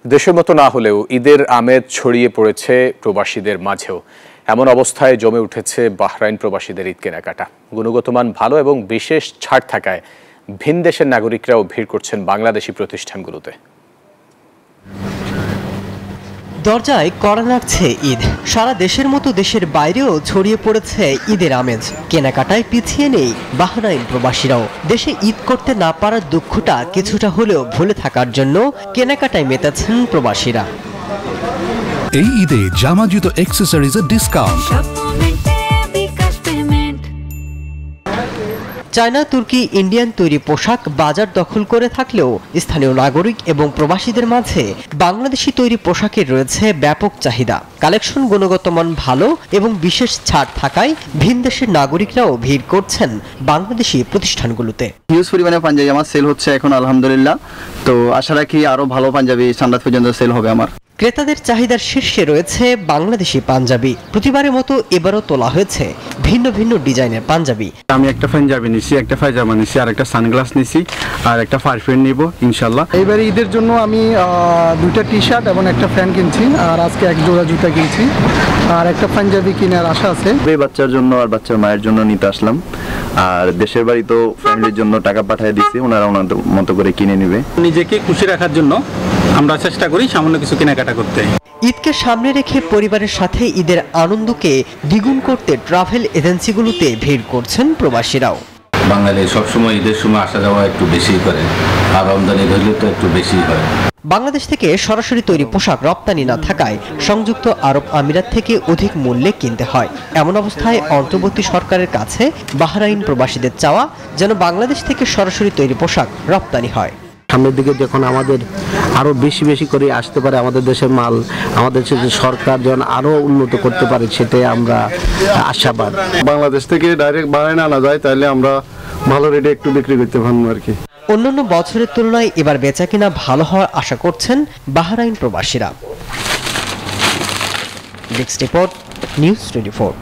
দেশের মতো না হলেও ঈদের আমেজ ছড়িয়ে পড়েছে প্রবাসীদের মাঝেও। এমন অবস্থায় জমে উঠেছে বাহরাইন প্রবাসীদের ঈদ কেনাকাটা। গুণগত মান ভালো এবং বিশেষ ছাড় থাকায় ভিন দেশের নাগরিকরাও ভিড় করছেন বাংলাদেশি প্রতিষ্ঠানগুলোতে। দরজায় কড়া নাড়ছে ঈদ। সারা দেশের মতো দেশের বাইরেও ছড়িয়ে পড়েছে ঈদের আমেজ। কেনাকাটায় পিছিয়ে নেই বাহরাইন প্রবাসীরাও। দেশে ঈদ করতে না পারার দুঃখটা কিছুটা হলেও ভুলে থাকার জন্য কেনাকাটায় মেতেছেন প্রবাসীরা। এই ঈদে জামা জুতো অ্যাক্সেসরিজের ডিসকাউন্ট। চায়না, তুর্কি, ইন্ডিয়ান তৈরি পোশাক বাজার দখল করে থাকলেও স্থানীয় নাগরিক এবং প্রবাসীদের মাঝে বাংলাদেশি তৈরি পোশাকের রয়েছে ব্যাপক চাহিদা। কালেকশন গুণগত মান ভালো এবং বিশেষ ছাড় থাকায় ভিন দেশের নাগরিকরাও ভিড় করছেন বাংলাদেশি প্রতিষ্ঠানগুলোতে। হিউজ পরিমাণে পাঞ্জাবি আমার সেল হচ্ছে এখন আলহামদুলিল্লাহ। তো আশা রাখি আরো ভালো পাঞ্জাবি সান্দাত পর্যন্ত সেল হবে আমার। ক্রেতাদের চাহিদার শীর্ষে রয়েছে বাংলাদেশি পাঞ্জাবি। প্রতিবারের মতো এবারও তোলা হয়েছে ভিন্ন ভিন্ন ডিজাইনের পাঞ্জাবি। আমি একটা পাঞ্জাবি নিছি, একটা পায়জামা নিছি, আর একটা সানগ্লাস নিছি, আর একটা পারফিউম নিব ইনশাআল্লাহ। এইবার ঈদের জন্য আমি দুইটা টি শার্ট এবং একটা প্যান্ট কিনছি, আর আজকে এক জোড়া জুতা কিনছি, আর একটা পাঞ্জাবি কেনার আশা আছে। বাচ্চার জন্য আর বাচ্চার মায়ের জন্য নিতে আসলাম, আর দেশের বাড়ি তো ফ্যামিলির জন্য টাকা পাঠিয়ে দিছি, ওনারা ওনাদের মতো করে কিনে নেবে। নিজেকে খুশি রাখার জন্য আমরা চেষ্টা করি সামান্য কিছু কেনাকাটা করতে। ঈদকে সামনে রেখে পরিবারের সাথে ঈদের আনন্দকে দ্বিগুণ করতে ট্রাভেল এজেন্সিগুলোতে ভিড় করছেন প্রবাসীরাও। বাঙালি সবসময় ঈদের সময় আসা যাওয়া একটু বেশি করে, আর রমজান হলে তো একটু বেশি হয়। বাংলাদেশ থেকে সরাসরি তৈরি পোশাক রপ্তানি না থাকায় সংযুক্ত আরব আমিরাত থেকে অধিক মূল্যে কিনতে হয়। এমন অবস্থায় অন্তর্বর্তী সরকারের কাছে বাহরাইন প্রবাসীদের চাওয়া যেন বাংলাদেশ থেকে সরাসরি তৈরি পোশাক রপ্তানি হয়। সামনের দিকে যখন আমাদের আরো বেশি বেশি করে আসতে পারে আমাদের দেশের মাল, আমাদের দেশের সরকার যেন আরো উন্নত করতে পারে, সেটাই আমরা আশাবাদ। বাংলাদেশ থেকে ডাইরেক্ট বাহরাইন আনা যায়, তাহলে আমরা ভালো রেটে একটু বিক্রি করতে পারবো আর কি। অন্যান্য বছরের তুলনায় এবার বেচাকেনা ভালো হওয়ার আশা করছেন বাহরাইন প্রবাসীরা। Desk report, news 24।